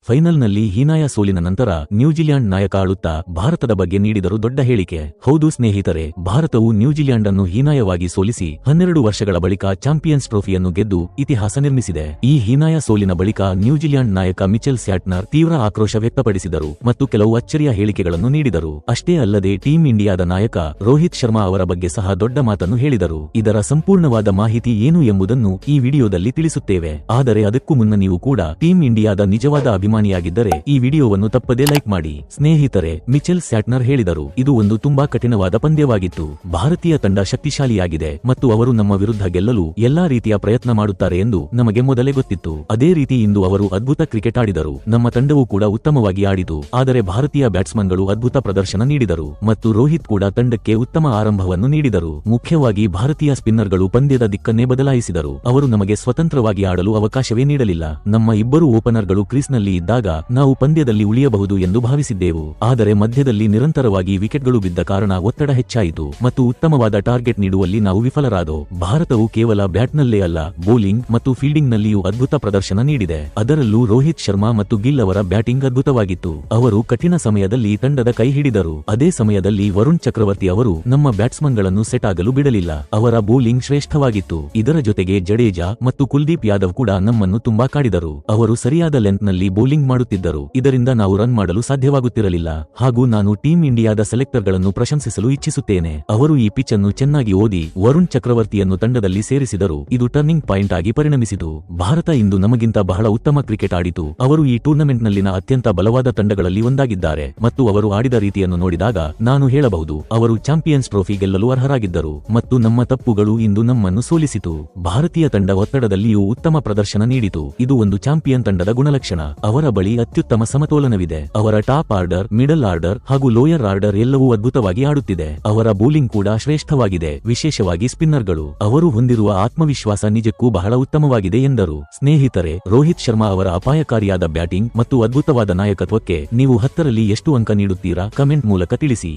ಫೈನಲ್ನಲ್ಲಿ ಹೀನಾಯ ಸೋಲಿನ ನಂತರ ನ್ಯೂಜಿಲ್ಯಾಂಡ್ ನಾಯಕ ಆಳುತ್ತಾ ಭಾರತದ ಬಗ್ಗೆ ನೀಡಿದರು ದೊಡ್ಡ ಹೇಳಿಕೆ. ಹೌದು ಸ್ನೇಹಿತರೆ, ಭಾರತವು ನ್ಯೂಜಿಲ್ಯಾಂಡ್ ಅನ್ನು ಹೀನಾಯವಾಗಿ ಸೋಲಿಸಿ 12 ವರ್ಷಗಳ ಬಳಿಕ ಚಾಂಪಿಯನ್ಸ್ ಟ್ರೋಫಿಯನ್ನು ಗೆದ್ದು ಇತಿಹಾಸ ನಿರ್ಮಿಸಿದೆ. ಈ ಹೀನಾಯ ಸೋಲಿನ ಬಳಿಕ ನ್ಯೂಜಿಲ್ಯಾಂಡ್ ನಾಯಕ ಮಿಚೆಲ್ ಸ್ಯಾಟ್ನರ್ ತೀವ್ರ ಆಕ್ರೋಶ ವ್ಯಕ್ತಪಡಿಸಿದರು ಮತ್ತು ಕೆಲವು ಅಚ್ಚರಿಯ ಹೇಳಿಕೆಗಳನ್ನು ನೀಡಿದರು. ಅಷ್ಟೇ ಅಲ್ಲದೆ ಟೀಂ ಇಂಡಿಯಾದ ನಾಯಕ ರೋಹಿತ್ ಶರ್ಮಾ ಅವರ ಬಗ್ಗೆ ಸಹ ದೊಡ್ಡ ಮಾತನ್ನು ಹೇಳಿದರು. ಇದರ ಸಂಪೂರ್ಣವಾದ ಮಾಹಿತಿ ಏನು ಎಂಬುದನ್ನು ಈ ವಿಡಿಯೋದಲ್ಲಿ ತಿಳಿಸುತ್ತೇವೆ. ಆದರೆ ಅದಕ್ಕೂ ಮುನ್ನ ನೀವು ಕೂಡ ಟೀಂ ಇಂಡಿಯಾದ ನಿಜವಾದ ಅಭಿಮಾನಿಯಾಗಿದ್ದರೆ ಈ ವಿಡಿಯೋವನ್ನು ತಪ್ಪದೇ ಲೈಕ್ ಮಾಡಿ. ಸ್ನೇಹಿತರೆ, ಮಿಚೆಲ್ ಸ್ಯಾಟ್ನರ್ ಹೇಳಿದರು, ಇದು ಒಂದು ತುಂಬಾ ಕಠಿಣವಾದ ಪಂದ್ಯವಾಗಿತ್ತು. ಭಾರತೀಯ ತಂಡ ಶಕ್ತಿಶಾಲಿಯಾಗಿದೆ ಮತ್ತು ಅವರು ನಮ್ಮ ವಿರುದ್ಧ ಗೆಲ್ಲಲು ಎಲ್ಲಾ ರೀತಿಯ ಪ್ರಯತ್ನ ಮಾಡುತ್ತಾರೆ ಎಂದು ನಮಗೆ ಮೊದಲೇ ಗೊತ್ತಿತ್ತು. ಅದೇ ರೀತಿ ಇಂದು ಅವರು ಅದ್ಭುತ ಕ್ರಿಕೆಟ್ ಆಡಿದರು. ನಮ್ಮ ತಂಡವೂ ಕೂಡ ಉತ್ತಮವಾಗಿ ಆಡಿತು. ಆದರೆ ಭಾರತೀಯ ಬ್ಯಾಟ್ಸ್ಮನ್ಗಳು ಅದ್ಭುತ ಪ್ರದರ್ಶನ ನೀಡಿದರು ಮತ್ತು ರೋಹಿತ್ ಕೂಡ ತಂಡಕ್ಕೆ ಉತ್ತಮ ಆರಂಭವನ್ನು ನೀಡಿದರು. ಮುಖ್ಯವಾಗಿ ಭಾರತೀಯ ಸ್ಪಿನ್ನರ್ಗಳು ಪಂದ್ಯದ ದಿಕ್ಕನ್ನೇ ಬದಲಾಯಿಸಿದರು. ಅವರು ನಮಗೆ ಸ್ವತಂತ್ರವಾಗಿ ಆಡಲು ಅವಕಾಶವೇ ನೀಡಲಿಲ್ಲ. ನಮ್ಮ ಇಬ್ಬರು ಓಪನರ್ಗಳು ಕ್ರೀಸ್ನಲ್ಲಿ ಇದ್ದಾಗ ನಾವು ಪಂದ್ಯದಲ್ಲಿ ಉಳಿಯಬಹುದು ಎಂದು ಭಾವಿಸಿದ್ದೆವು. ಆದರೆ ಮಧ್ಯದಲ್ಲಿ ನಿರಂತರವಾಗಿ ವಿಕೆಟ್ಗಳು ಬಿದ್ದ ಕಾರಣ ಒತ್ತಡ ಹೆಚ್ಚಾಯಿತು ಮತ್ತು ಉತ್ತಮವಾದ ಟಾರ್ಗೆಟ್ ನೀಡುವಲ್ಲಿ ನಾವು ವಿಫಲರಾದೋ. ಭಾರತವು ಕೇವಲ ಬ್ಯಾಟ್ನಲ್ಲೇ ಅಲ್ಲ, ಬೌಲಿಂಗ್ ಮತ್ತು ಫೀಲ್ಡಿಂಗ್ನಲ್ಲಿಯೂ ಅದ್ಭುತ ಪ್ರದರ್ಶನ ನೀಡಿದೆ. ಅದರಲ್ಲೂ ರೋಹಿತ್ ಶರ್ಮಾ ಮತ್ತು ಗಿಲ್ ಅವರ ಬ್ಯಾಟಿಂಗ್ ಅದ್ಭುತವಾಗಿತ್ತು. ಅವರು ಕಠಿಣ ಸಮಯದಲ್ಲಿ ತಂಡದ ಕೈ ಹಿಡಿದರು. ಅದೇ ಸಮಯದಲ್ಲಿ ವರುಣ್ ಚಕ್ರವರ್ತಿ ಅವರು ನಮ್ಮ ಬ್ಯಾಟ್ಸ್ಮನ್ಗಳನ್ನು ಸೆಟ್ ಆಗಲು ಬಿಡಲಿಲ್ಲ. ಅವರ ಬೌಲಿಂಗ್ ಶ್ರೇಷ್ಠವಾಗಿತ್ತು. ಇದರ ಜೊತೆಗೆ ಜಡೇಜಾ ಮತ್ತು ಕುಲ್ದೀಪ್ ಯಾದವ್ ಕೂಡ ನಮ್ಮನ್ನು ತುಂಬಾ ಕಾಡಿದರು. ಅವರು ಸರಿಯಾದ ಲೆಂತ್ನಲ್ಲಿ ಬೌಲಿಂಗ್ ಮಾಡುತ್ತಿದ್ದರು. ಇದರಿಂದ ನಾವು ರನ್ ಮಾಡಲು ಸಾಧ್ಯವಾಗುತ್ತಿರಲಿಲ್ಲ. ಹಾಗೂ ನಾನು ಟೀಂ ಇಂಡಿಯಾದ ಸೆಲೆಕ್ಟರ್ಗಳನ್ನು ಪ್ರಶಂಸಿಸಲು ಇಚ್ಛಿಸುತ್ತೇನೆ. ಅವರು ಈ ಪಿಚ್ ಅನ್ನು ಚೆನ್ನಾಗಿ ಓದಿ ವರುಣ್ ಚಕ್ರವರ್ತಿಯನ್ನು ತಂಡದಲ್ಲಿ ಸೇರಿಸಿದರು. ಇದು ಟರ್ನಿಂಗ್ ಪಾಯಿಂಟ್ ಆಗಿ ಪರಿಣಮಿಸಿತು. ಭಾರತ ಇಂದು ನಮಗಿಂತ ಬಹಳ ಉತ್ತಮ ಕ್ರಿಕೆಟ್ ಆಡಿತು. ಅವರು ಈ ಟೂರ್ನಮೆಂಟ್ನಲ್ಲಿನ ಅತ್ಯಂತ ಬಲವಾದ ತಂಡಗಳಲ್ಲಿ ಒಂದಾಗಿದ್ದಾರೆ ಮತ್ತು ಅವರು ಆಡಿದ ರೀತಿಯನ್ನು ನೋಡಿದಾಗ ನಾನು ಹೇಳಬಹುದು, ಅವರು ಚಾಂಪಿಯನ್ಸ್ ಟ್ರೋಫಿ ಗೆಲ್ಲಲು ಅರ್ಹರಾಗಿದ್ದರು ಮತ್ತು ನಮ್ಮ ತಪ್ಪುಗಳು ಇಂದು ನಮ್ಮನ್ನು ಸೋಲಿಸಿತು. ಭಾರತೀಯ ತಂಡ ಒತ್ತಡದಲ್ಲಿಯೂ ಉತ್ತಮ ಪ್ರದರ್ಶನ ನೀಡಿತು. ಇದು ಒಂದು ಚಾಂಪಿಯನ್ ತಂಡದ ಗುಣಲಕ್ಷಣ. ಅವರ ಬಳಿ ಅತ್ಯುತ್ತಮ ಸಮತೋಲನವಿದೆ. ಅವರ ಟಾಪ್ ಆರ್ಡರ್, ಮಿಡಲ್ ಆರ್ಡರ್ ಹಾಗೂ ಲೋಯರ್ ಆರ್ಡರ್ ಎಲ್ಲವೂ ಅದ್ಭುತವಾಗಿ ಆಡುತ್ತಿದೆ. ಅವರ ಬೌಲಿಂಗ್ ಕೂಡ ಶ್ರೇಷ್ಠವಾಗಿದೆ, ವಿಶೇಷವಾಗಿ ಸ್ಪಿನ್ನರ್ಗಳು. ಅವರು ಹೊಂದಿರುವ ಆತ್ಮವಿಶ್ವಾಸ ನಿಜಕ್ಕೂ ಬಹಳ ಉತ್ತಮವಾಗಿದೆ ಎಂದರು. ಸ್ನೇಹಿತರೆ, ರೋಹಿತ್ ಶರ್ಮಾ ಅವರ ಅಪಾಯಕಾರಿಯಾದ ಬ್ಯಾಟಿಂಗ್ ಮತ್ತು ಅದ್ಭುತವಾದ ನಾಯಕತ್ವಕ್ಕೆ ನೀವು 10ರಲ್ಲಿ ಎಷ್ಟು ಅಂಕ ನೀಡುತ್ತೀರಾ? ಕಮೆಂಟ್ ಮೂಲಕ ತಿಳಿಸಿ.